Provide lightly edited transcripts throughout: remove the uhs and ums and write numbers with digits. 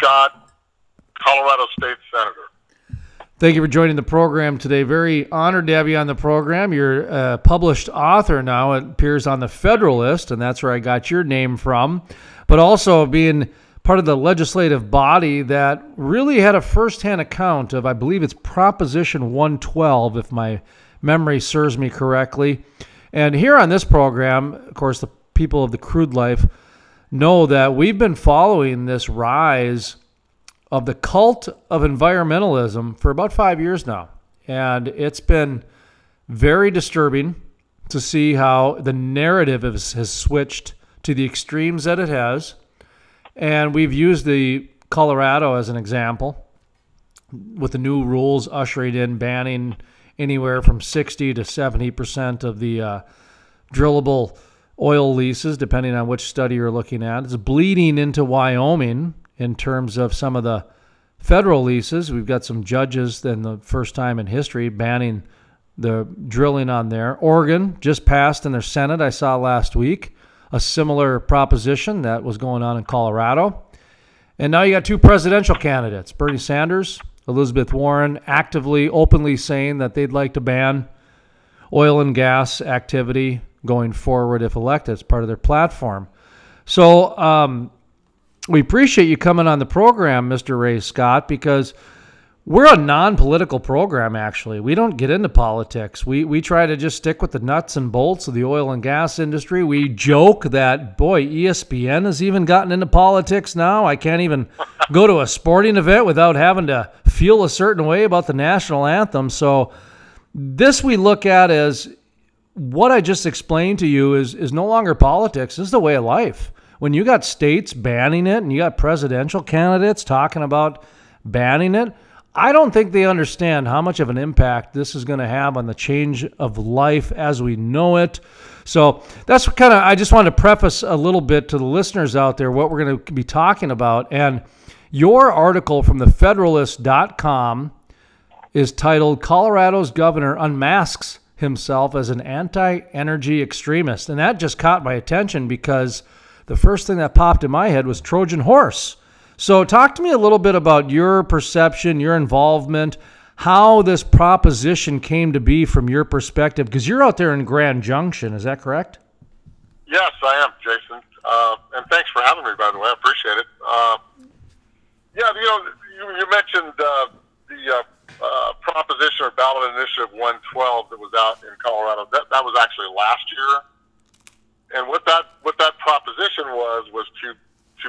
Scott, Colorado State Senator. Thank you for joining the program today. Very honored to have you on the program. You're a published author now. It appears on the Federalist, and that's where I got your name from. But also being part of the legislative body that really had a firsthand account of, I believe it's Proposition 112, if my memory serves me correctly. And here on this program, of course, the people of the Crude life know that we've been following this rise of the cult of environmentalism for about 5 years now. And it's been very disturbing to see how the narrative has switched to the extremes that it has. And we've used the Colorado as an example with the new rules ushering in banning anywhere from 60 to 70% of the drillable oil leases, depending on which study you're looking at. It's bleeding into Wyoming in terms of some of the federal leases. We've got some judges, then the first time in history, banning the drilling on there. Oregon just passed in their Senate, I saw last week, a similar proposition that was going on in Colorado. And now you got two presidential candidates, Bernie Sanders, Elizabeth Warren, actively, openly saying that they'd like to ban oil and gas activity going forward if elected. It's part of their platform. So we appreciate you coming on the program, Mr. Ray Scott, because we're a non-political program, actually. We don't get into politics. We try to just stick with the nuts and bolts of the oil and gas industry. We joke that, boy, ESPN has even gotten into politics now. I can't even go to a sporting event without having to feel a certain way about the national anthem. So this we look at as what I just explained to you is no longer politics. This is the way of life. When you got states banning it and you got presidential candidates talking about banning it, I don't think they understand how much of an impact this is going to have on the change of life as we know it. So that's kind of, I just wanted to preface a little bit to the listeners out there what we're going to be talking about. And your article from thefederalist.com is titled, Colorado's Governor Unmasks Himself as an Anti-Energy Extremist. And that just caught my attention because the first thing that popped in my head was Trojan horse. So talk to me a little bit about your perception, your involvement, how this proposition came to be from your perspective, because you're out there in Grand Junction. Is that correct? Yes, I am, Jason. And thanks for having me, by the way. I appreciate it. Yeah, you mentioned the proposition or ballot initiative 112 that was out in Colorado. That was actually last year. And what that proposition was to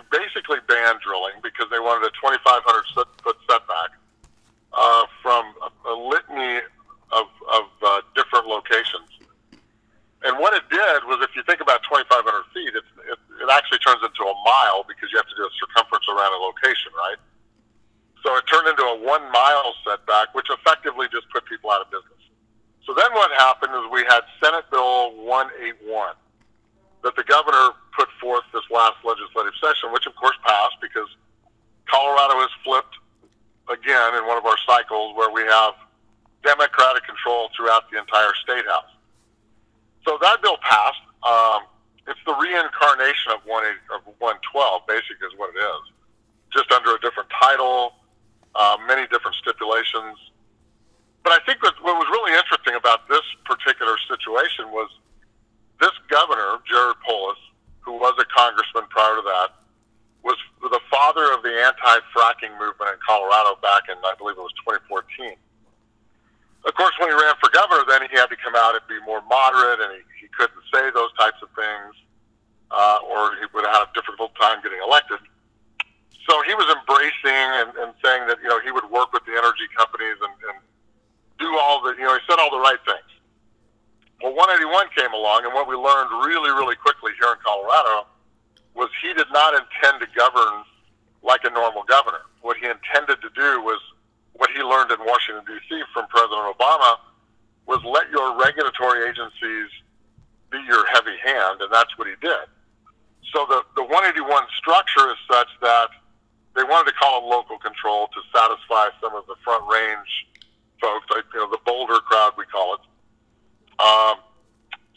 basically ban drilling because they wanted a 2,500-foot setback from a litany of different locations. And what it did was, if you think about 2,500 feet, it actually turns into a mile because you have to do a circumference around a location, right? So it turned into a 1 mile setback, which effectively just put people out of business. So then what happened is we had Senate Bill 181 that the governor put forth this last legislative session, which of course passed because Colorado has flipped again in one of our cycles where we have Democratic control throughout the entire state house. So that bill passed. It's the reincarnation of 112, basically, is what it is. Just under a different title, many different stipulations. But I think what was really interesting about this particular situation was this governor, Jared Polis, who was a congressman prior to that, was the father of the anti-fracking movement in Colorado back in, I believe it was 2014. Of course, when he ran for governor, then he had to come out and be more moderate, and he couldn't say those types of things, or he would have had a difficult time getting elected. So he was embracing and saying that, he would work with the energy companies and do all the, he said all the right things. Well, 181 came along, and what we learned really, really quickly here in Colorado was he did not intend to govern like a normal governor. What he intended to do was what he learned in Washington, D.C. from President Obama was let your regulatory agencies be your heavy hand, and that's what he did. So the 181 structure is such that they wanted to call it local control to satisfy some of the front range folks, like the Boulder crowd, we call it.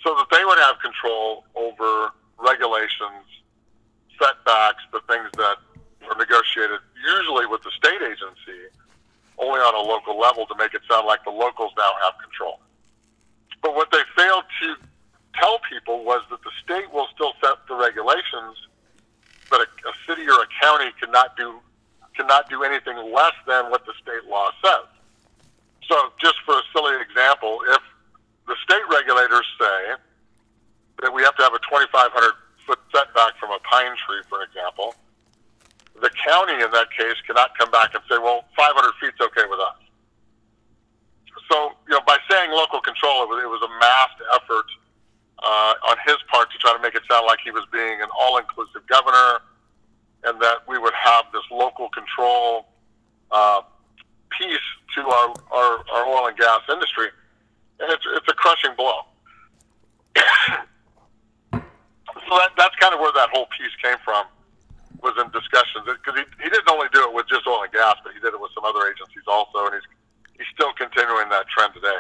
So that they would have control over regulations, setbacks, the things that are negotiated usually with the state agency, only on a local level to make it sound like the locals now have control. But what they failed to tell people was that the state will still set the regulations, but a city or a county cannot do anything less than what the state law says. So just for a silly example, if the state regulators say that we have to have a 2,500-foot setback from a pine tree, for example, the county in that case cannot come back and say, well, 500 feet's okay with us. So, by saying local control, it was a massed effort on his part to try to make it sound like he was being an all-inclusive governor and that we would have this local control piece to our oil and gas industry. And it's a crushing blow. So that's kind of where that whole piece came from, was in discussions. Because he didn't only do it with just oil and gas, but he did it with some other agencies also, and he's still continuing that trend today.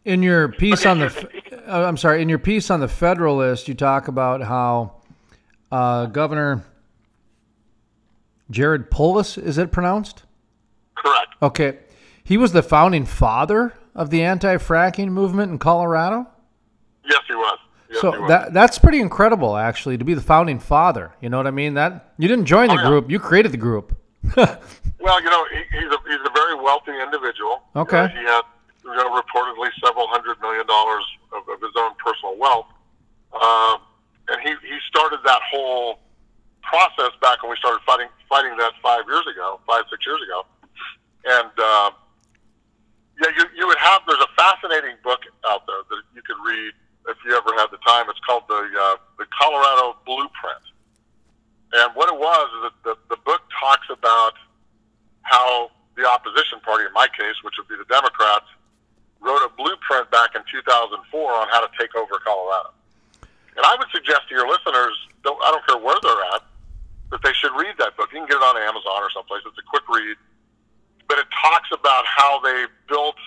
In your piece on in your piece on the Federalist, you talk about how Governor Jared Polis, is it pronounced? Correct. Okay. He was the founding father of the anti-fracking movement in Colorado? Yes, he was. Yes, so he was. That's pretty incredible, actually, to be the founding father. You know what I mean? That you didn't join the group, you created the group. Well, he's a very wealthy individual. Okay. He had reportedly several $100 million of his own personal wealth. And he started that whole process back when we started fighting that 5, 6 years ago. And you would have, there's a fascinating book out there that you could read if you ever had the time. It's called the Colorado Blueprint. And what it was is that the book talks about how the opposition party, in my case, which would be the Democrats, wrote a blueprint back in 2004 on how to take over Colorado. And I would suggest to your listeners, I don't care where they're at, that they should read that book. You can get it on Amazon or someplace. It's a quick read. But it talks about how they built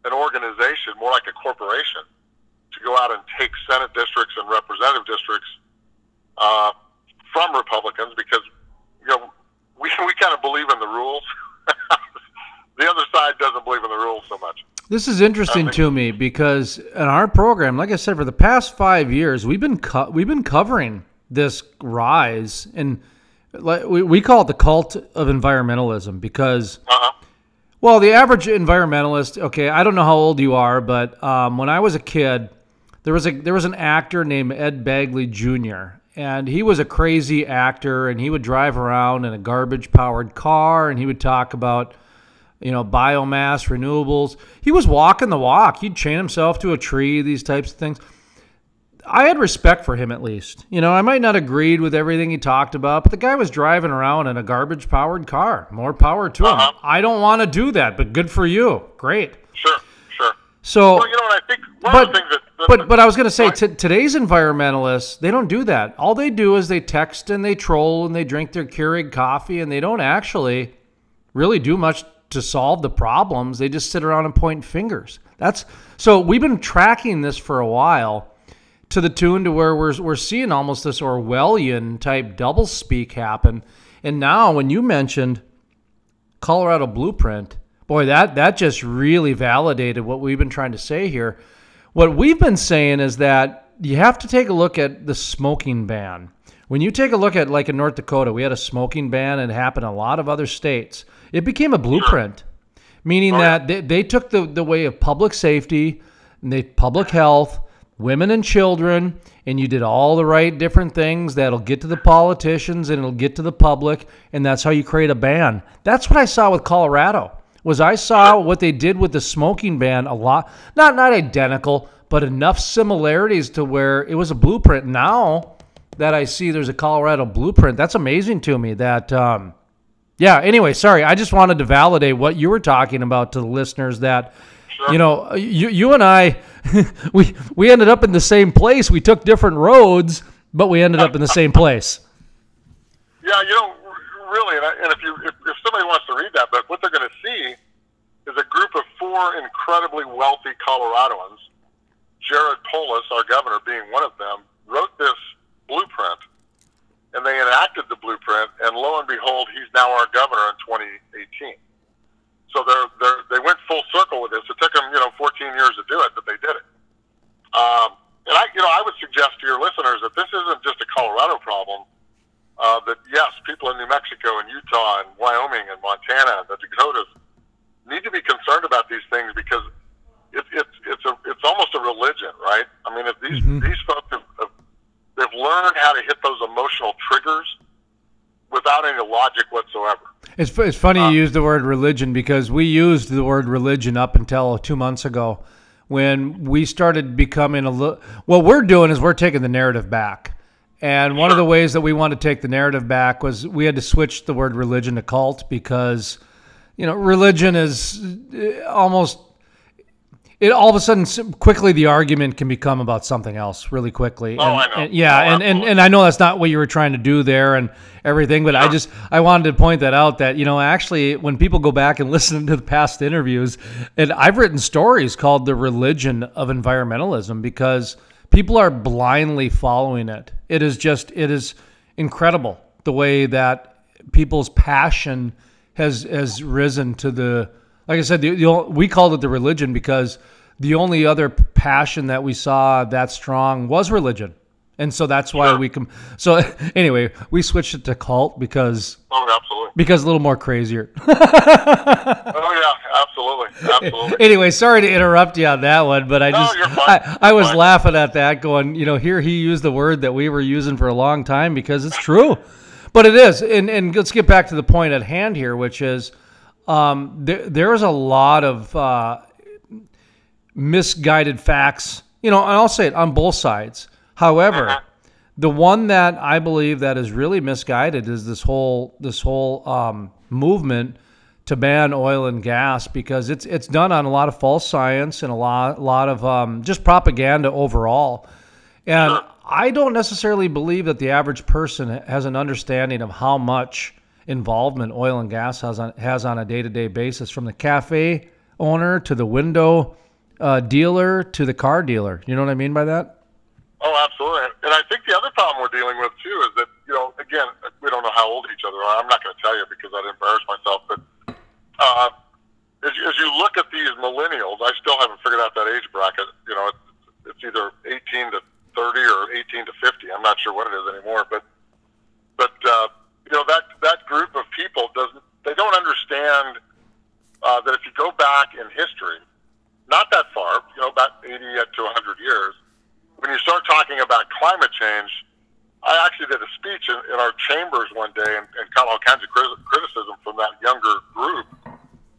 an organization, more like a corporation, to go out and take Senate districts and representative districts from Republicans, because we kind of believe in the rules. The other side doesn't believe in the rules so much. This is interesting to me because in our program, like I said, for the past 5 years, we've been covering this rise, and we call it the cult of environmentalism because, well, the average environmentalist. Okay, I don't know how old you are, but when I was a kid, there was an actor named Ed Begley Jr. And he was a crazy actor, and he would drive around in a garbage-powered car, and he would talk about biomass, renewables. He was walking the walk. He'd chain himself to a tree, these types of things. I had respect for him, at least. I might not agreed with everything he talked about, but the guy was driving around in a garbage-powered car. More power to him. I don't want to do that, but good for you. Great. Sure. So, well, I think one of the things that... But I was going to say, today's environmentalists, they don't do that. All they do is they text and they troll and they drink their Keurig coffee, and they don't actually really do much to solve the problems. They just sit around and point fingers. So we've been tracking this for a while, to the tune to where we're seeing almost this Orwellian type doublespeak happen. And now when you mentioned Colorado Blueprint, boy, that just really validated what we've been trying to say here. What we've been saying is that you have to take a look at the smoking ban. When you take a look at, like in North Dakota, we had a smoking ban, and it happened in a lot of other states. It became a blueprint, meaning that they took the way of public safety, and public health, women and children, and you did all the right different things that'll get to the politicians and it'll get to the public, and that's how you create a ban. That's what I saw with Colorado. I saw what they did with the smoking ban a lot, not identical, but enough similarities to where it was a blueprint. Now that I see there's a Colorado blueprint, that's amazing to me. Anyway, sorry, I just wanted to validate what you were talking about to the listeners, that you and I, we ended up in the same place. We took different roads, but we ended up in the same place. Yeah, really, and if somebody wants to read that book, what they're going to see is a group of 4 incredibly wealthy Coloradoans, Jared Polis, our governor, being one of them, wrote this blueprint, and they enacted the blueprint, and and lo and behold, he's now our governor in 2018. So they went full circle with this. It took them, 14 years to do it, but they did it. And I would suggest to your listeners that this isn't just a Colorado problem. That yes, people in New Mexico and Utah and Wyoming and Montana, the Dakotas, need to be concerned about these things, because it's almost a religion, right? I mean, if these folks they've learned how to hit those emotional triggers without any logic whatsoever. It's funny you use the word religion, because we used the word religion up until 2 months ago, when we started becoming what we're doing is we're taking the narrative back. And one of the ways that we want to take the narrative back was we had to switch the word religion to cult, because, religion is almost, all of a sudden, quickly the argument can become about something else really quickly. I know. And I know that's not what you were trying to do there and everything, but I wanted to point that out, that, actually when people go back and listen to the past interviews, and I've written stories called The Religion of Environmentalism, because people are blindly following it. It is incredible the way that people's passion has risen to the, like I said, we called it the religion because the only other passion that we saw that strong was religion. And so that's why so anyway, we switched it to cult because a little more crazier. Absolutely. Anyway, sorry to interrupt you on that one, but I was laughing at that, going, here he used the word that we were using for a long time, because it's true. But it is. And let's get back to the point at hand here, which is there is a lot of misguided facts, and I'll say it on both sides. However, the one that I believe that is really misguided is this whole movement to ban oil and gas, because it's done on a lot of false science and a lot of just propaganda overall. And I don't necessarily believe that the average person has an understanding of how much involvement oil and gas has on a day-to-day basis, from the cafe owner to the window dealer to the car dealer. You know what I mean by that? Oh, absolutely. And I think the other problem we're dealing with, too, is that, again, we don't know how old each other are. I'm not going to tell you because I'd embarrass myself. But as you look at these millennials, I still haven't figured out that age bracket. It's either 18 to 30 or 18 to 50. I'm not sure what it is anymore. But that group of people they don't understand that if you go back in history, not that far, about 80 to 100 years, when you start talking about climate change, I actually did a speech in our chambers one day and got all kinds of criticism from that younger group,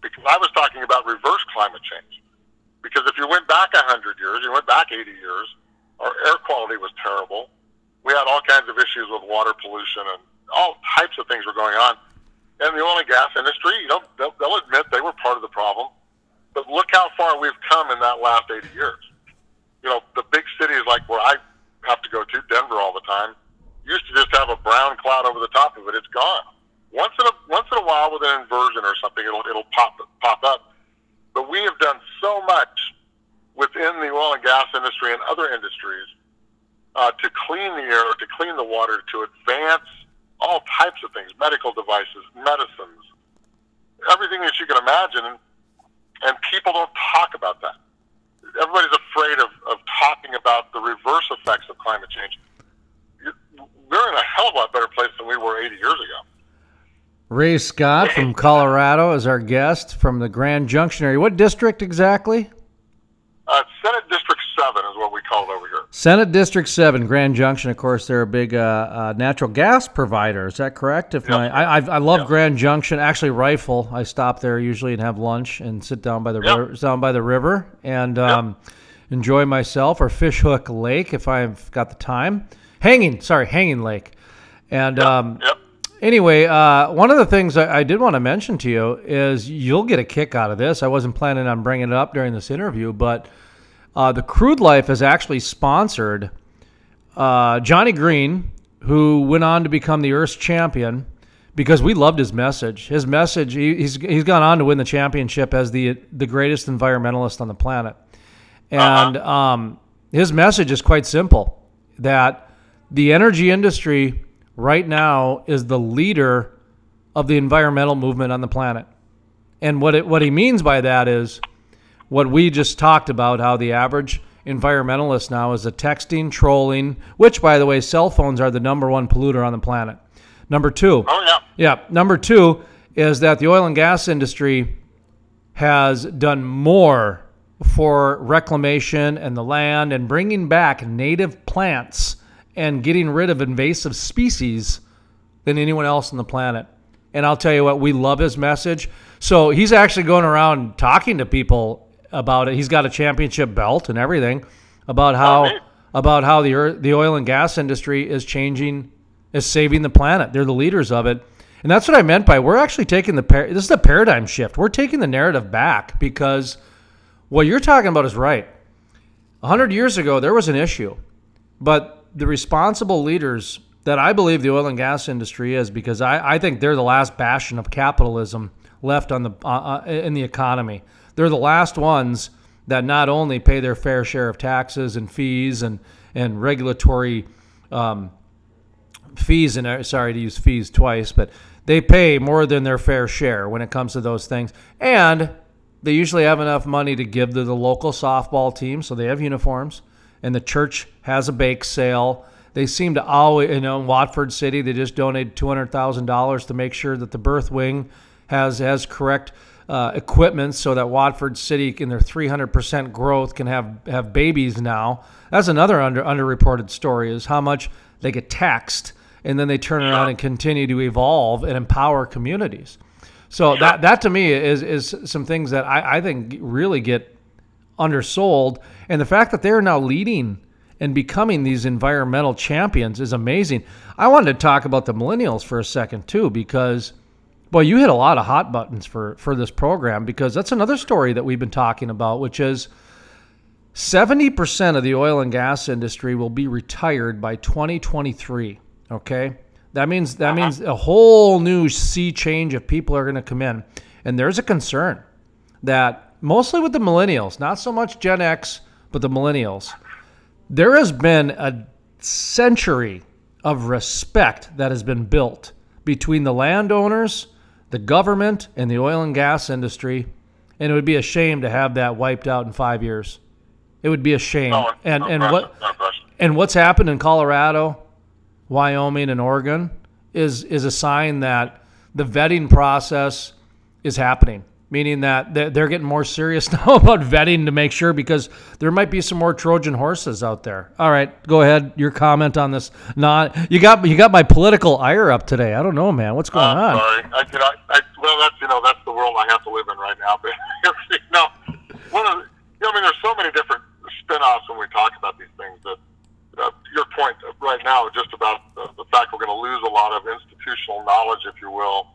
because I was talking about reverse climate change. Because if you went back 100 years, you went back 80 years, our air quality was terrible. We had all kinds of issues with water pollution and all types of things were going on. And the oil and gas industry, they'll admit they were part of the problem. But look how far we've come in that last 80 years. The big cities like where I have to go to, Denver all the time, used to just have a brown cloud over the top of it. It's gone. Once in a while with an inversion or something, it'll pop up. But we have done so much within the oil and gas industry and other industries to clean the air, to clean the water, to advance all types of things, medical devices, medicines, everything that you can imagine. And people don't talk about that. Everybody's afraid of talking about the reverse effects of climate change. We're in a hell of a lot better place than we were 80 years ago. Ray Scott from Colorado is our guest from the Grand Junction area. What district exactly? Senate District 7 is what we call it over here. Senate District 7, Grand Junction. Of course, they're a big natural gas provider. Is that correct? I love Grand Junction. Actually, Rifle. I stop there usually and have lunch and sit down by the river and enjoy myself, or Fishhook Lake if I've got the time. Hanging Lake. And anyway, one of the things I did want to mention to you is you'll get a kick out of this. I wasn't planning on bringing it up during this interview, but the Crude Life has actually sponsored Johnny Green, who went on to become the Earth's champion, because we loved his message. His message, he's gone on to win the championship as the greatest environmentalist on the planet. And his message is quite simple, that the energy industry right now is the leader of the environmental movement on the planet. And what he means by that is what we just talked about, how the average environmentalist now is a texting, trolling, which, by the way, cell phones are the #1 polluter on the planet. Number two. Oh, yeah. Yeah. Number two is that the oil and gas industry has done more for reclamation and the land and bringing back native plants and getting rid of invasive species than anyone else on the planet. And I'll tell you what, we love his message. So he's actually going around talking to people about it. He's got a championship belt and everything about how the oil and gas industry is changing, is saving the planet. They're the leaders of it. And that's what I meant by we're actually taking this is a paradigm shift. We're taking the narrative back because what you're talking about is right. 100 years ago, there was an issue, but the responsible leaders that I believe the oil and gas industry is, because I think they're the last bastion of capitalism left on the in the economy. They're the last ones that not only pay their fair share of taxes and fees and regulatory fees, and sorry to use fees twice, but they pay more than their fair share when it comes to those things. And they usually have enough money to give to the local softball team, so they have uniforms, and the church has a bake sale. They seem to always, in Watford City, they just donated $200,000 to make sure that the birth wing has correct equipment so that Watford City, in their 300% growth, can have babies now. That's another underreported story, is how much they get taxed, and then they turn around and continue to evolve and empower communities. So that to me is some things that I think really get undersold. And the fact that they're now leading and becoming these environmental champions is amazing. I wanted to talk about the Millennials for a second too, because, boy, you hit a lot of hot buttons for this program, because that's another story that we've been talking about, which is 70% of the oil and gas industry will be retired by 2023. Okay, that means a whole new sea change of people are going to come in, and there's a concern that mostly with the Millennials, not so much Gen X, but the Millennials. There has been a century of respect that has been built between the landowners, the government, and the oil and gas industry, and it would be a shame to have that wiped out in 5 years. It would be a shame. And what's happened in Colorado, Wyoming, and Oregon is a sign that the vetting process is happening, meaning that they're getting more serious now about vetting to make sure, because there might be some more Trojan horses out there. All right, go ahead. Your comment on this. You got my political ire up today. I don't know, man. What's going on? Sorry. That's the world I have to live in right now. But there's so many different spin-offs when we talk about these things that. Your point right now, just about the fact we're going to lose a lot of institutional knowledge, if you will,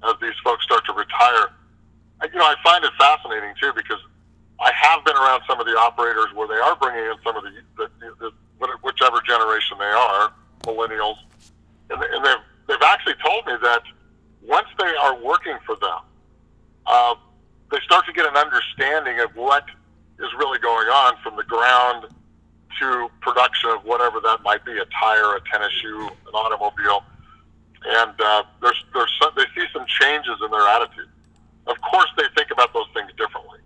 as these folks start to retire. I find it fascinating too, because I have been around some of the operators where they are bringing in some of the whichever generation they are, millennials, and they've actually told me that once they are working for them, they start to get an understanding of what is really going on from the ground to production of whatever that might be, a tire, a tennis shoe, an automobile. And they see some changes in their attitude. Of course, they think about those things differently.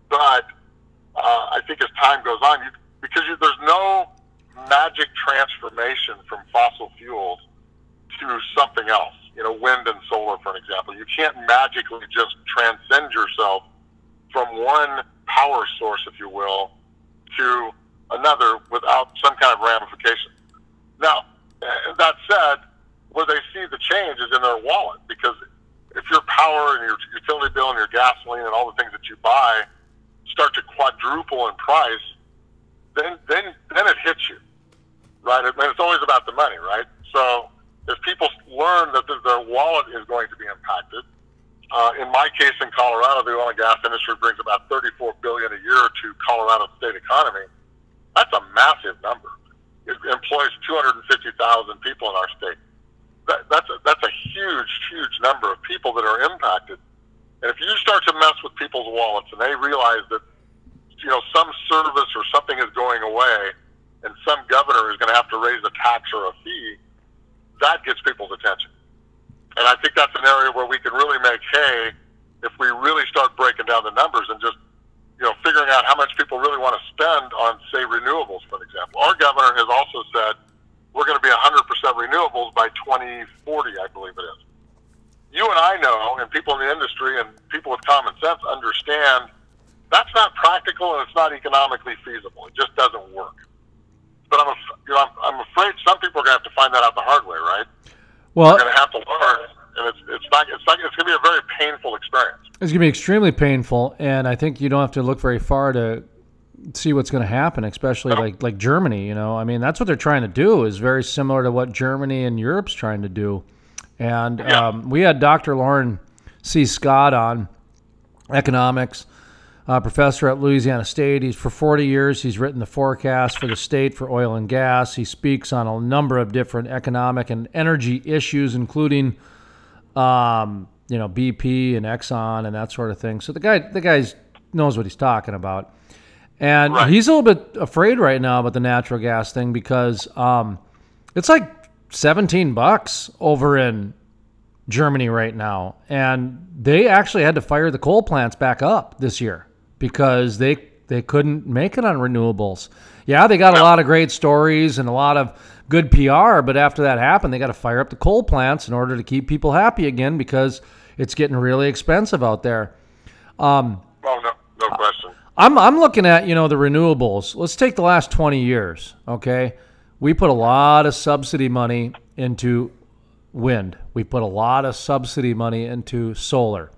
But I think as time goes on, there's no magic transformation from fossil fuels to something else, wind and solar, for an example. You can't magically just transcend yourself from one power source, if you will, to another without some kind of ramification. Now, that said, where they see the change is in their wallet, because if your power and your utility bill and your gasoline and all the things that you buy start to quadruple in price, then it hits you, right? And it's always about the money, right? So if people learn that their wallet is going to be impacted, in my case in Colorado, the oil and gas industry brings about $34 billion a year to Colorado's state economy. That's a massive number. It employs 250,000 people in our state. That's a huge number of people that are impacted. And if you start to mess with people's wallets and they realize that some service or something is going away and some governor is going to have to raise a tax or a fee, that gets people's attention. And I think that's an area where we can really make hay if we really start breaking down the numbers and just, figuring out how much people really want to spend on, say, renewables, for example. Our governor has also said we're going to be 100% renewables by 2040, I believe it is. You and I know, and people in the industry and people with common sense understand that's not practical and it's not economically feasible. It just doesn't work. But I'm afraid some people are going to have to find that out the hard way, right? Well, they're going to have to learn, and it's going to be a very painful experience. It's going to be extremely painful, and I think you don't have to look very far to see what's going to happen, especially like Germany. I mean, that's what they're trying to do is very similar to what Germany and Europe's trying to do. And we had Dr. Lauren C. Scott on, economics, professor at Louisiana State. For 40 years, he's written the forecast for the state for oil and gas. He speaks on a number of different economic and energy issues, including, BP and Exxon and that sort of thing. So the guy knows what he's talking about. And he's a little bit afraid right now about the natural gas thing because it's like $17 over in Germany right now. And they actually had to fire the coal plants back up this year because they couldn't make it on renewables. Yeah, they got a lot of great stories and a lot of good PR, but after that happened, they got to fire up the coal plants in order to keep people happy again because it's getting really expensive out there. No question. I'm looking at, the renewables. Let's take the last 20 years, okay? We put a lot of subsidy money into wind. We put a lot of subsidy money into solar.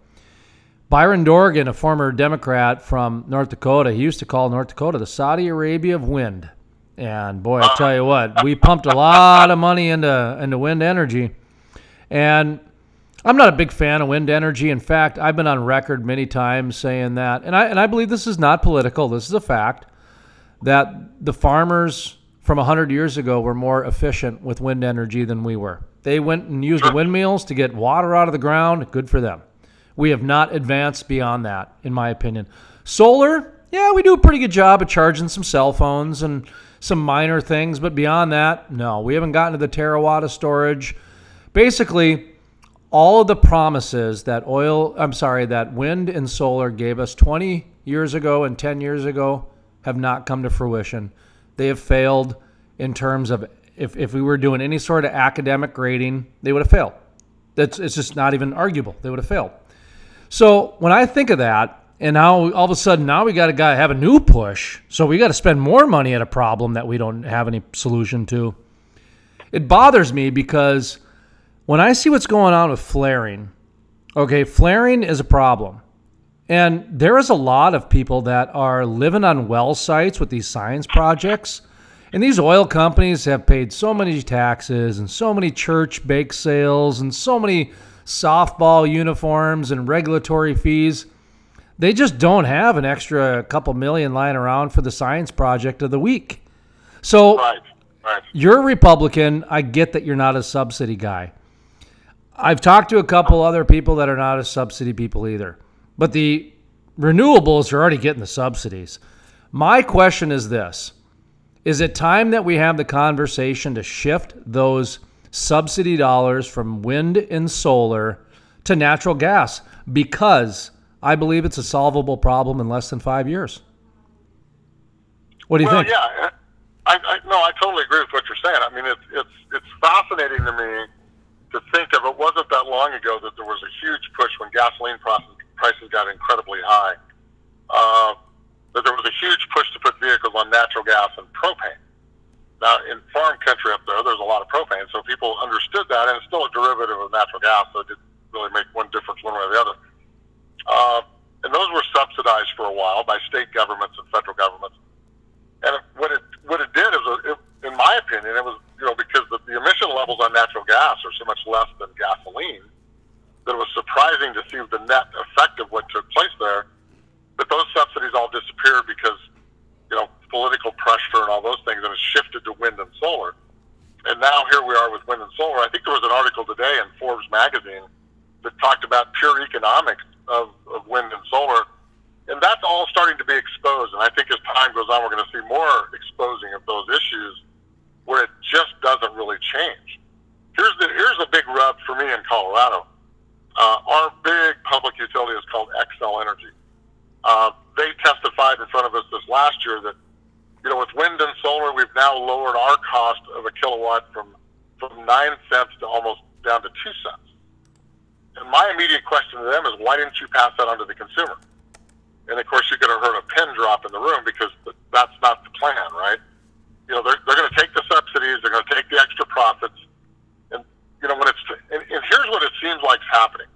Byron Dorgan, a former Democrat from North Dakota, he used to call North Dakota the Saudi Arabia of wind. And boy, I tell you what, we pumped a lot of money into wind energy. And I'm not a big fan of wind energy. In fact, I've been on record many times saying that, and I believe this is not political, this is a fact, that the farmers from 100 years ago were more efficient with wind energy than we were. They went and used the windmills to get water out of the ground. Good for them. We have not advanced beyond that, in my opinion. Solar, yeah, we do a pretty good job of charging some cell phones and some minor things, but beyond that, no, we haven't gotten to the terawatt of storage. Basically, all of the promises that that wind and solar gave us 20 years ago and 10 years ago have not come to fruition. They have failed in terms of if we were doing any sort of academic grading, they would have failed. It's just not even arguable. They would have failed. So when I think of that, and now all of a sudden now we got to have a new push, so we got to spend more money at a problem that we don't have any solution to. It bothers me because when I see what's going on with flaring, okay, flaring is a problem. And there is a lot of people that are living on well sites with these science projects. And these oil companies have paid so many taxes and so many church bake sales and so many softball uniforms and regulatory fees. They just don't have an extra couple million lying around for the science project of the week. So you're a Republican. I get that you're not a subsidy guy. I've talked to a couple other people that are not a subsidy people either. But the renewables are already getting the subsidies. My question is this. Is it time that we have the conversation to shift those subsidy dollars from wind and solar to natural gas? Because I believe it's a solvable problem in less than 5 years. What do you think? Yeah, I totally agree with what you're saying. I mean, it's fascinating to me to think of. It wasn't that long ago that there was a huge push when gasoline prices got incredibly high. That there was a huge push to put vehicles on natural gas and propane. Now, in farm country up there's a lot of propane, so people understood that, and it's still a derivative of natural gas, so it didn't really make one difference one way or the other. And those were subsidized for a while by state governments and federal governments. And what it did is, in my opinion, it was because the emission levels on natural gas are so much less than gasoline that it was surprising to see the net effect of what took place there. But those subsidies all disappeared because political pressure and all those things, and it shifted to wind and solar. And now here we are with wind and solar. I think there was an article today in Forbes magazine that talked about pure economics of wind and solar, and that's all starting to be exposed. And I think as time goes on, we're going to see more exposing of those issues where it just doesn't really change. Here's big rub for me in Colorado. Our big public utility is called XL Energy. They testified in front of us this last year that, with wind and solar, we've now lowered our cost of a kilowatt from 9 cents to almost down to 2 cents. And my immediate question to them is, why didn't you pass that on to the consumer? And of course, you're going to hear a pin drop in the room, because that's not the plan, right? They're going to take the subsidies, they're going to take the extra profits, and and here's what it seems like is happening.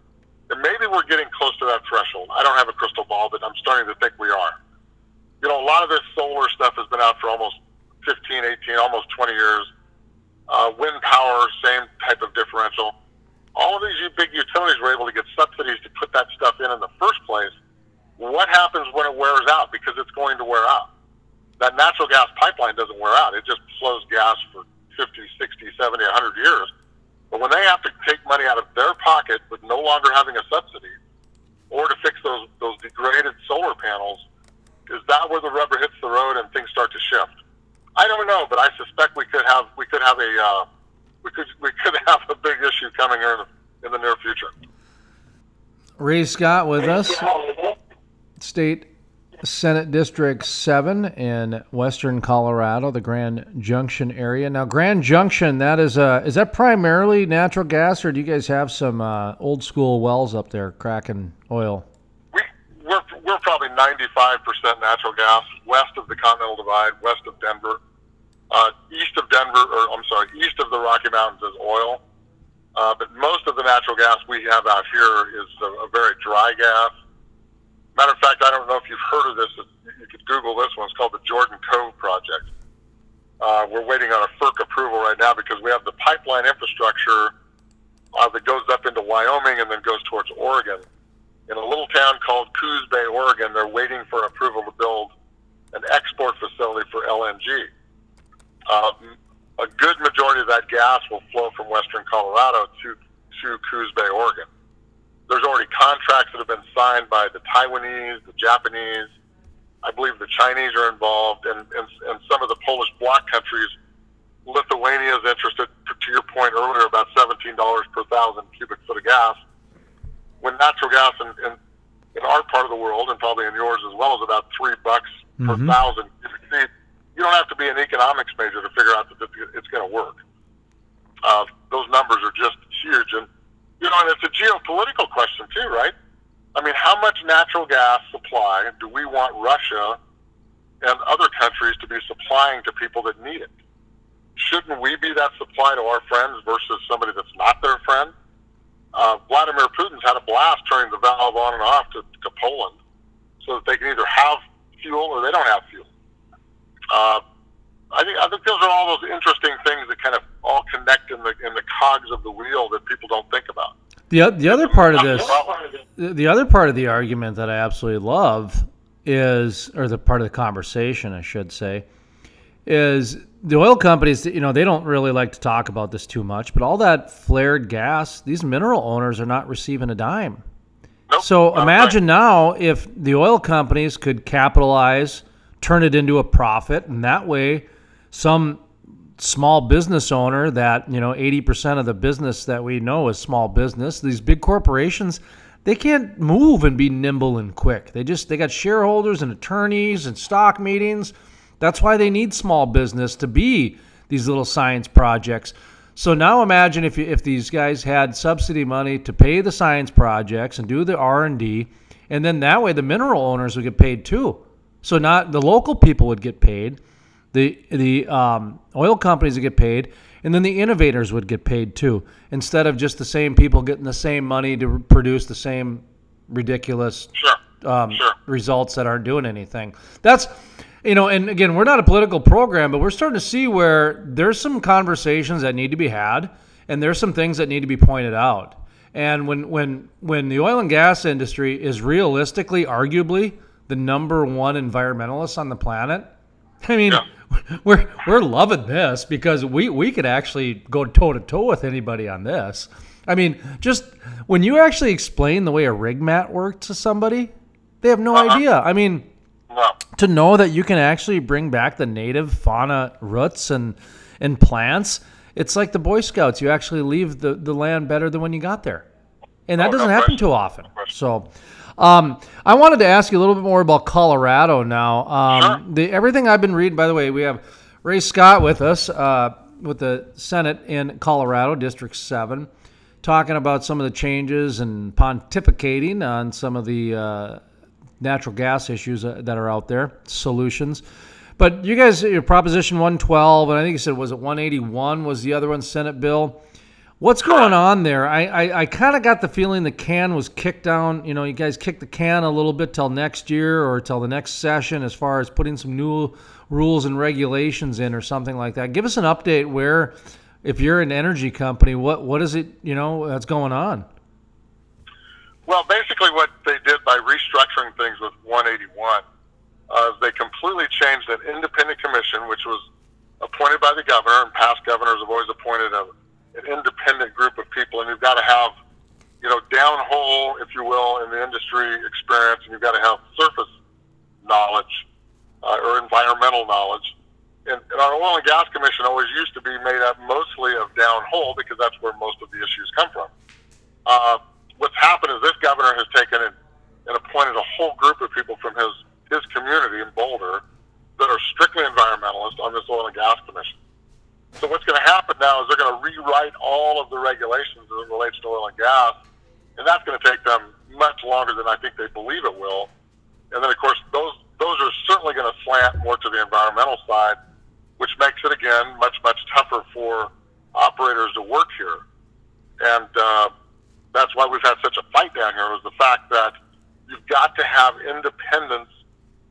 And maybe we're getting close to that threshold. I don't have a crystal ball, but I'm starting to think we are. A lot of this solar stuff has been out for almost 15, 18, almost 20 years. Wind power, same type of differential. All of these big utilities were able to get subsidies to put that stuff in the first place. What happens when it wears out? Because it's going to wear out. That natural gas pipeline doesn't wear out. It just flows gas for 50, 60, 70, 100 years. But when they have to take money out of their pocket with no longer having a subsidy, or to fix those degraded solar panels, is that where the rubber hits the road and things start to shift? I don't know, but I suspect we could have a big issue coming here in the near future. Ray Scott with us, State Senate District 7 in western Colorado, the Grand Junction area. Now, Grand Junction, is that primarily natural gas, or do you guys have some old school wells up there cracking oil? We're probably 95% natural gas, west of the Continental Divide, west of Denver. East of the Rocky Mountains is oil. But most of the natural gas we have out here is a very dry gas. Matter of fact, I don't know if you've heard of this. You could Google this one. It's called the Jordan Cove Project. We're waiting on a FERC approval right now because we have the pipeline infrastructure that goes up into Wyoming and then goes towards Oregon. In a little town called Coos Bay, Oregon, they're waiting for approval to build an export facility for LNG. A good majority of that gas will flow from western Colorado to Coos Bay, Oregon. There's already contracts that have been signed by the Taiwanese, the Japanese. I believe the Chinese are involved, and some of the Polish bloc countries. Lithuania is interested, to your point earlier, about $17 per thousand cubic foot of gas. When natural gas in our part of the world, and probably in yours as well, is about $3 per thousand cubic feet, you don't have to be an economics major to figure out that it's going to work. Those numbers are just huge. And it's a geopolitical question too, right? I mean, how much natural gas supply do we want Russia and other countries to be supplying to people that need it? Shouldn't we be that supply to our friends versus somebody that's not their friend? Vladimir Putin's had a blast turning the valve on and off to Poland so that they can either have fuel or they don't have fuel. I think those are all those interesting things that kind of all connect in the cogs of the wheel that people don't think about. The other part of this, the other part of the argument that I absolutely love is, or the part of the conversation, I should say, is the oil companies, they don't really like to talk about this too much, but all that flared gas, these mineral owners are not receiving a dime. Nope, so imagine now if the oil companies could capitalize, turn it into a profit, and that way some small business owner that, 80% of the business that we know is small business, these big corporations, they can't move and be nimble and quick. They got shareholders and attorneys and stock meetings. That's why they need small business to be these little science projects. So now imagine if these guys had subsidy money to pay the science projects and do the R&D, and then that way the mineral owners would get paid too. So not the local people would get paid, the oil companies would get paid, and then the innovators would get paid too, instead of just the same people getting the same money to produce the same ridiculous results that aren't doing anything. That's, and again, we're not a political program, but we're starting to see where there's some conversations that need to be had, and there's some things that need to be pointed out. And when the oil and gas industry is realistically, arguably, the number one environmentalist on the planet, I mean, we're loving this because we could actually go toe-to-toe with anybody on this. I mean, just when you actually explain the way a rig mat works to somebody, they have no idea. I mean, to know that you can actually bring back the native fauna roots and plants it's like the Boy Scouts. You actually leave the land better than when you got there. And that doesn't no happen question. too often. So I wanted to ask you a little bit more about Colorado now. Sure. Everything I've been reading, by the way, we have Ray Scott with us with the Senate in Colorado, District 7, talking about some of the changes and pontificating on some of the natural gas issues that are out there, solutions. But you guys, your Proposition 112, and I think you said, was it 181 was the other one, Senate bill? What's going on there? I kind of got the feeling the can was kicked down. You know, you guys kicked the can a little bit till next year or till the next session as far as putting some new rules and regulations in or something like that. Give us an update where, if you're an energy company, what is it, that's going on? Well, basically what they did by restructuring things with 181 is they completely changed an independent commission, which was appointed by the governor, and past governors have always appointed an independent group of people, and you've got to have, downhole, if you will, in the industry experience, and you've got to have surface knowledge or environmental knowledge. And our Oil and Gas Commission always used to be made up mostly of downhole because that's where most of the issues come from. What's happened is this governor has taken and appointed a whole group of people from his community in Boulder that are strictly environmentalists on this Oil and Gas Commission. So what's going to happen now is they're going to rewrite all of the regulations as it relates to oil and gas, and that's going to take them much longer than I think they believe it will. And then, of course, those are certainly going to slant more to the environmental side, which makes it, again, much, much tougher for operators to work here. And that's why we've had such a fight down here, is the fact that you've got to have independence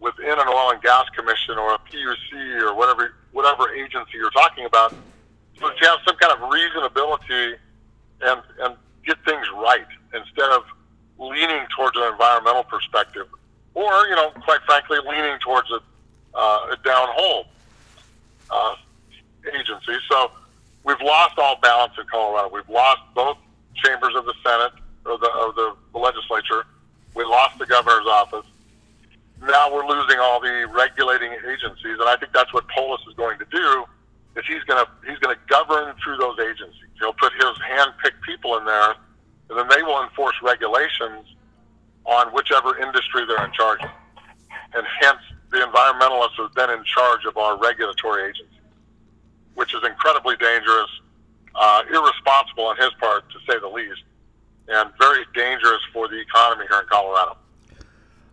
within an oil and gas commission or a PUC or whatever agency you're talking about, so that you have some kind of reasonability and get things right instead of leaning towards an environmental perspective or, quite frankly, leaning towards a downhole agency. So we've lost all balance in Colorado. We've lost both chambers of the Senate or the legislature. We lost the governor's office. Now we're losing all the regulating agencies, and I think that's what Polis is going to do. Is he's going to govern through those agencies. He'll put his hand-picked people in there, and then they will enforce regulations on whichever industry they're in charge of. And hence, the environmentalists are then in charge of our regulatory agencies, which is incredibly dangerous, irresponsible on his part, to say the least, and very dangerous for the economy here in Colorado.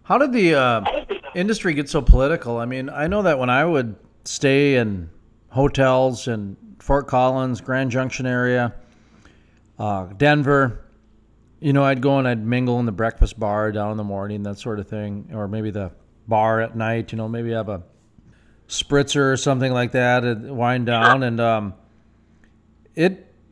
How did the industry get so political? I mean, I know that when I would stay in hotels in Fort Collins, Grand Junction area, Denver, I'd go and I'd mingle in the breakfast bar down in the morning, that sort of thing, or maybe the bar at night, maybe have a spritzer or something like that and wind down. And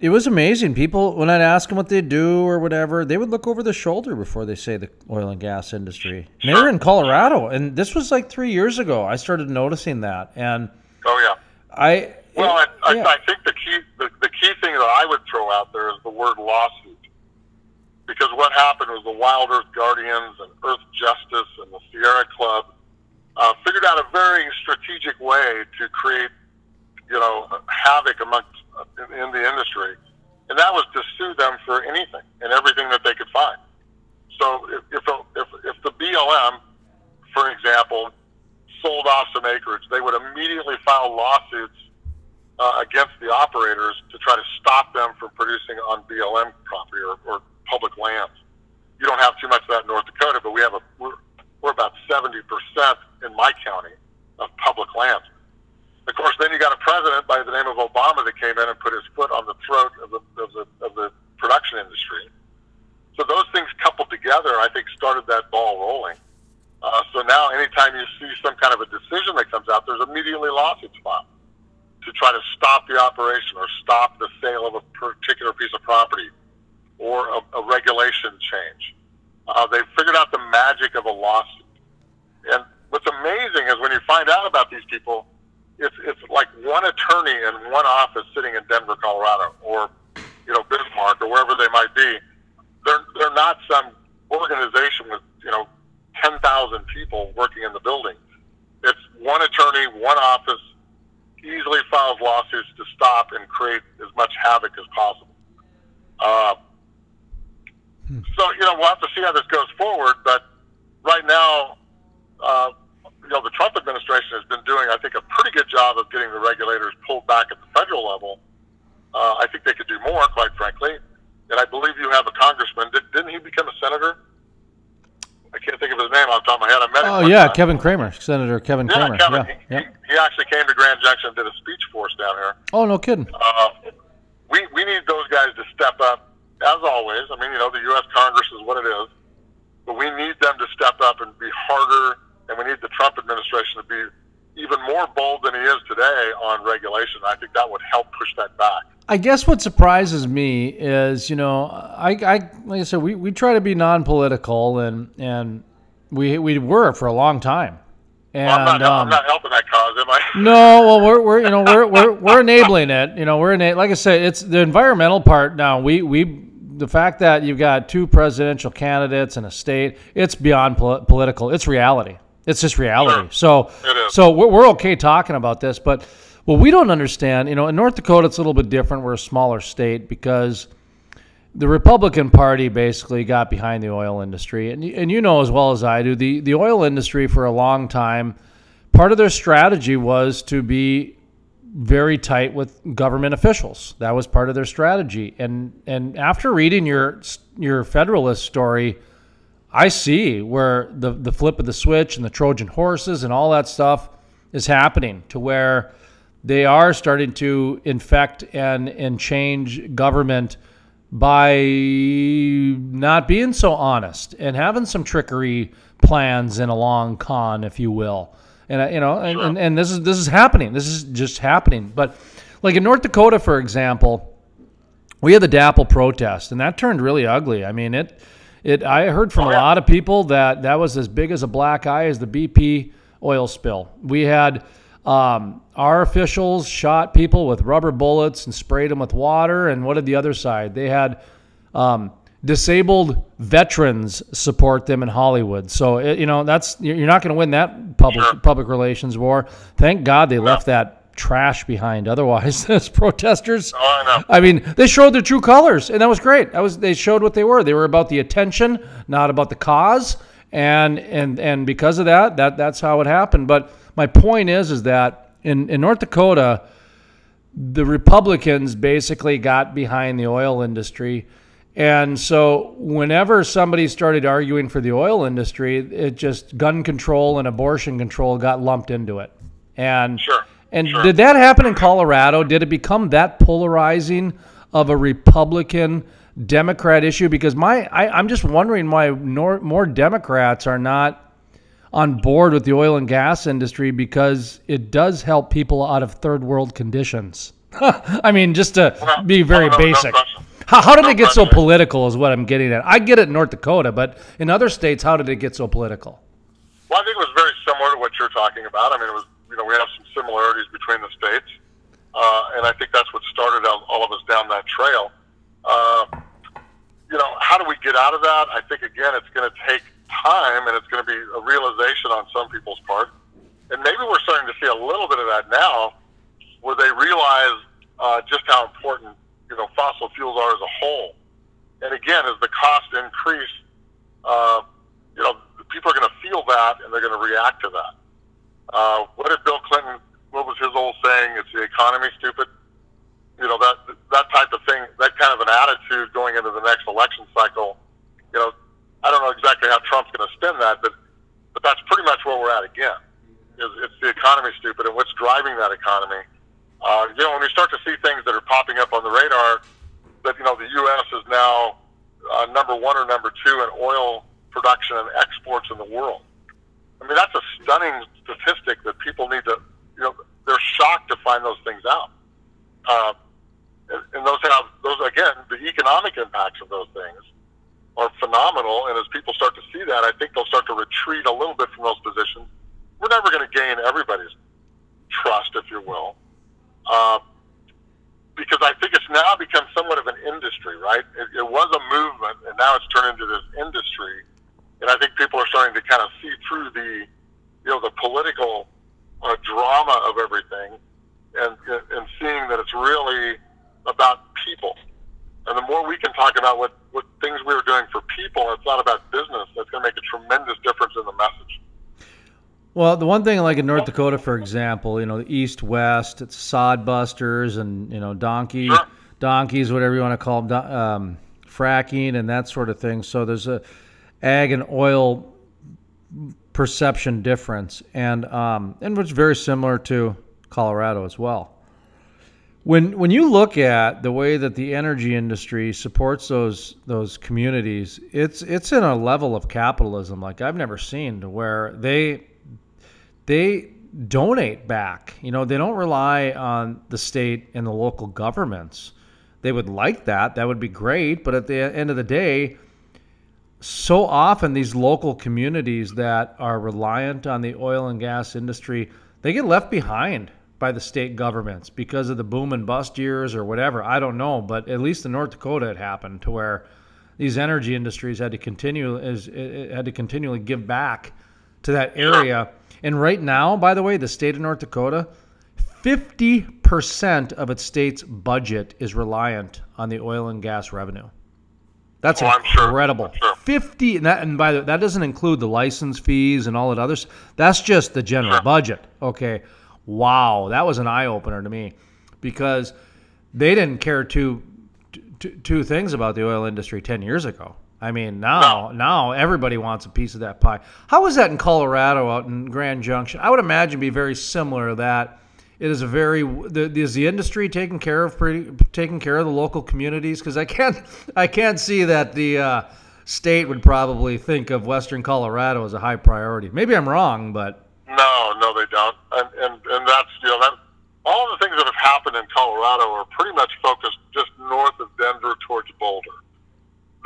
it was amazing. People, when I'd ask them what they do or whatever, they would look over their shoulder before they say the oil and gas industry. And they were in Colorado, and this was like 3 years ago. I started noticing that. And I think the key thing that I would throw out there is the word lawsuit. Because what happened was the Wild Earth Guardians and Earth Justice and the Sierra Club figured out a very strategic way to create, havoc in the industry, and that was to sue them for anything and everything that they could find. So if the BLM, for example, sold off some acreage, they would immediately file lawsuits against the operators to try to stop them from producing on BLM property or public lands. You don't have too much of that in North Dakota, but we're about 70% in my county of public lands. Of course, then you got a president by the name of Obama that came in and put his foot on the throat of the production industry. So those things coupled together, I think, started that ball rolling. So now anytime you see some kind of a decision that comes out, there's immediately lawsuits filed to try to stop the operation or stop the sale of a particular piece of property or a regulation change. They've figured out the magic of a lawsuit. And what's amazing is when you find out about these people, it's like one attorney in one office sitting in Denver, Colorado, or Bismarck, or wherever they might be. They're not some organization with 10,000 people working in the building. It's one attorney, one office, easily files lawsuits to stop and create as much havoc as possible. So, we'll have to see how this goes forward, but right now, the Trump administration has been doing, I think, a pretty good job of getting the regulators pulled back at the federal level. I think they could do more, quite frankly. And I believe you have a congressman. Didn't he become a senator? I can't think of his name off the top of my head. I met him. Oh, yeah, Kevin Cramer, Senator Kevin Cramer. Kevin. Yeah. He actually came to Grand Junction and did a speech for us down here. Oh, no kidding. We need those guys to step up, as always. I mean, the U.S. Congress is what it is. But we need them to step up and be harder, and we need the Trump administration to be even more bold than he is today on regulation. I think that would help push that back. I guess what surprises me is, like I said, we try to be non-political, and we were for a long time. And well, I'm not helping that cause, am I? No, well, we're enabling it. Like I said, it's the environmental part. Now the fact that you've got two presidential candidates in a state, it's beyond political. It's reality. It's just reality. Sure. So we're okay talking about this, but what we don't understand, in North Dakota, it's a little bit different. We're a smaller state because the Republican Party basically got behind the oil industry. And as well as I do, the oil industry for a long time, part of their strategy was to be very tight with government officials. That was part of their strategy. And after reading your Federalist story, I see where the flip of the switch and the Trojan horses and all that stuff is happening, to where they are starting to infect and change government by not being so honest and having some trickery plans and a long con, if you will. And and this is happening. This is just happening. But like in North Dakota, for example, we had the DAPL protest, and that turned really ugly. I mean, I heard from a lot of people that was as big as a black eye as the BP oil spill. We had our officials shot people with rubber bullets and sprayed them with water. And what did the other side? They had disabled veterans support them in Hollywood. So you're not going to win that public relations war. Thank God they left that trash behind. Otherwise, as protesters, I mean, they showed their true colors, and that was great. They showed what they were. They were about the attention, not about the cause. And because of that's how it happened. But my point is that in North Dakota, the Republicans basically got behind the oil industry. And so whenever somebody started arguing for the oil industry, it just gun control and abortion control got lumped into it. And did that happen in Colorado? Did it become that polarizing of a Republican Democrat issue? Because I'm just wondering why more Democrats are not on board with the oil and gas industry, because it does help people out of third world conditions. I mean, just to be very basic. How did it get so political is what I'm getting at. I get it in North Dakota, but in other states, how did it get so political? Well, I think it was very similar to what you're talking about. I mean, it was, we have some similarities between the states, and I think that's what started all of us down that trail. How do we get out of that? I think, again, it's going to take time, and it's going to be a realization on some people's part. And maybe we're starting to see a little bit of that now, where they realize just how important, fossil fuels are as a whole. And again, as the cost increase, people are going to feel that, and they're going to react to that. What did Bill Clinton, what was his old saying? It's the economy, stupid. That type of thing, that kind of an attitude going into the next election cycle. I don't know exactly how Trump's going to spin that, but that's pretty much where we're at again. It's the economy, stupid, and what's driving that economy. When we start to see things that are popping up on the radar, that the U.S. is now number 1 or number 2 in oil production and exports in the world. I mean, that's a stunning statistic that people need to, they're shocked to find those things out. And those again, the economic impacts of those things are phenomenal. And as people start to see that, I think they'll start to retreat a little bit from those positions. We're never going to gain everybody's trust, if you will, because I think it's now become somewhat of an industry, right? It was a movement, and now it's turned into this industry. And I think people are starting to kind of see through the political drama of everything, and seeing that it's really about people. And the more we can talk about what things we are doing for people, it's not about business, that's going to make a tremendous difference in the message. Well, the one thing, like in North Dakota, for example, you know, the East-West, it's sod busters and, you know, donkeys, whatever you want to call them, fracking and that sort of thing. So there's a ag and oil perception difference, and it's very similar to Colorado as well. When you look at the way that the energy industry supports those communities, it's in a level of capitalism like I've never seen, to where they donate back. You know, they don't rely on the state and the local governments. They would like that. That would be great. But at the end of the day, so often these local communities that are reliant on the oil and gas industry, they get left behind by the state governments because of the boom and bust years or whatever. I don't know. But at least in North Dakota, it happened to where these energy industries had to continually give back to that area. And right now, by the way, the state of North Dakota, 50% of its state's budget is reliant on the oil and gas revenue. That's incredible. I'm sure. 50, and by the way, that doesn't include the license fees and all that others. That's just the general budget. Okay, wow, that was an eye opener to me, because they didn't care two things about the oil industry 10 years ago. I mean, now everybody wants a piece of that pie. How is that in Colorado, out in Grand Junction? I would imagine it'd be very similar. That it is is the industry taking care of the local communities? Because I can't see that the state would probably think of Western Colorado as a high priority. Maybe I'm wrong, but no, they don't. And that's, you know, that all of the things that have happened in Colorado are pretty much focused just north of Denver towards Boulder.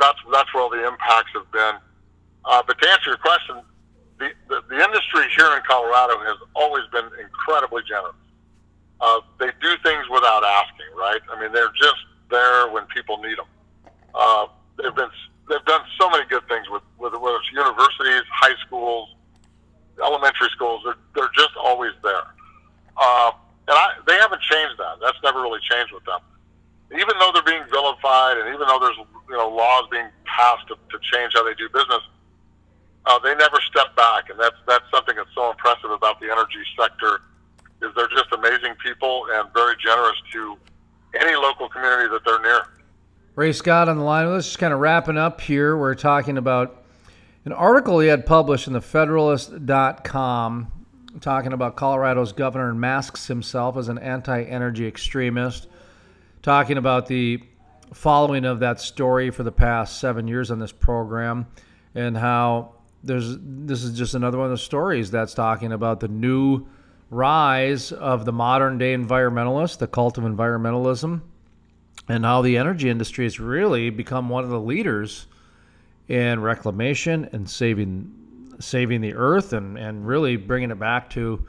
That's where all the impacts have been. But to answer your question, the industry here in Colorado has always been incredibly generous. They do things without asking, right? I mean, they're just there when people need them. They've done so many good things with whether it's universities, high schools, elementary schools. They're just always there. They haven't changed that. That's never really changed with them. Even though they're being vilified, and even though there's, you know, laws being passed to change how they do business, they never step back, and that's something that's so impressive about the energy sector. Is they're just amazing people and very generous to any local community that they're near. Ray Scott on the line with us, just kind of wrapping up here. We're talking about an article he had published in the Federalist.com talking about Colorado's governor masks himself as an anti-energy extremist, talking about the following of that story for the past 7 years on this program, and how this is just another one of the stories that's talking about the new rise of the modern day environmentalists, the cult of environmentalism, and how the energy industry has really become one of the leaders in reclamation and saving the earth and really bringing it back to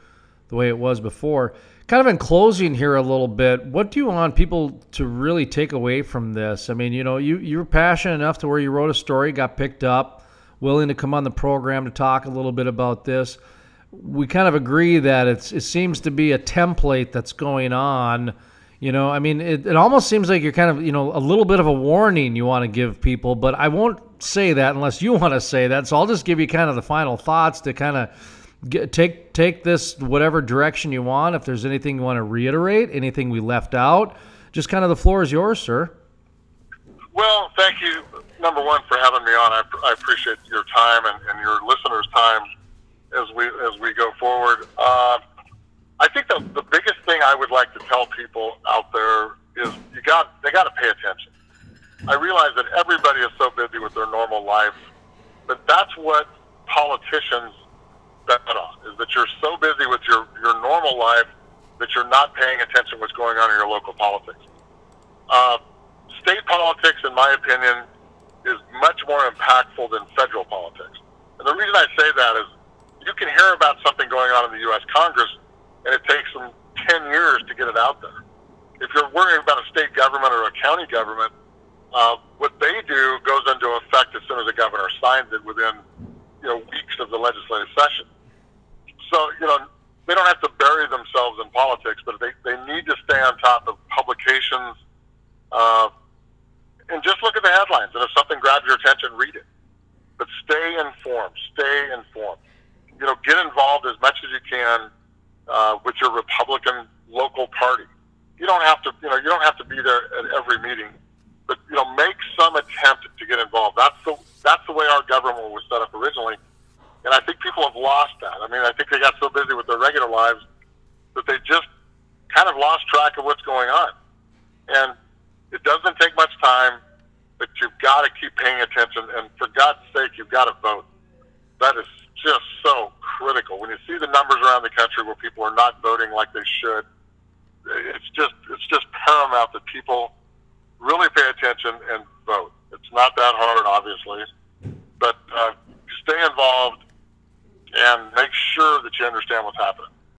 the way it was before. Kind of in closing here a little bit, what do you want people to really take away from this? I mean, you know, you were passionate enough to where you wrote a story, got picked up, willing to come on the program to talk a little bit about this. We kind of agree that it seems to be a template that's going on. You know, I mean, it almost seems like you're kind of, you know, a little bit of a warning you want to give people, but I won't say that unless you want to say that. So I'll just give you kind of the final thoughts to kind of take this whatever direction you want. If there's anything you want to reiterate, anything we left out, just kind of the floor is yours, sir. Well, thank you, number one, for having me on. I appreciate your time and your listeners' time as we go forward. I think the biggest thing I would like to tell people out there is they got to pay attention. I realize that everybody is so busy with their normal life, but that's what politicians bet on, is that you're so busy with your normal life that you're not paying attention to what's going on in your local politics. State politics, in my opinion, is much more impactful than federal politics. And the reason I say that is you can hear about something going on in the U.S. Congress, and it takes them 10 years to get it out there. If you're worrying about a state government or a county government, what they do goes into effect as soon as the governor signs it within, you know, weeks of the legislative session. So, you know, they don't have to bury themselves in politics, but they need to stay on top of publications, and just look at the headlines. And if something grabs your attention, read it. But stay informed. Stay informed. You know, get involved as much as you can with your Republican local party. You don't have to, you know, you don't have to be there at every meeting, but you know, make some attempt to get involved. That's the way our government was set up originally, and I think people have lost that. I mean, I think they got so busy with their regular lives that they just kind of lost track of what's going on. And it doesn't take much time, but you've got to keep paying attention. And for God's sake, you've got to vote. That is just so critical. When you see the numbers around the country where people are not voting like they should, it's just paramount that people really pay attention and vote. It's not that hard, obviously, but stay involved and make sure that you understand what's happening.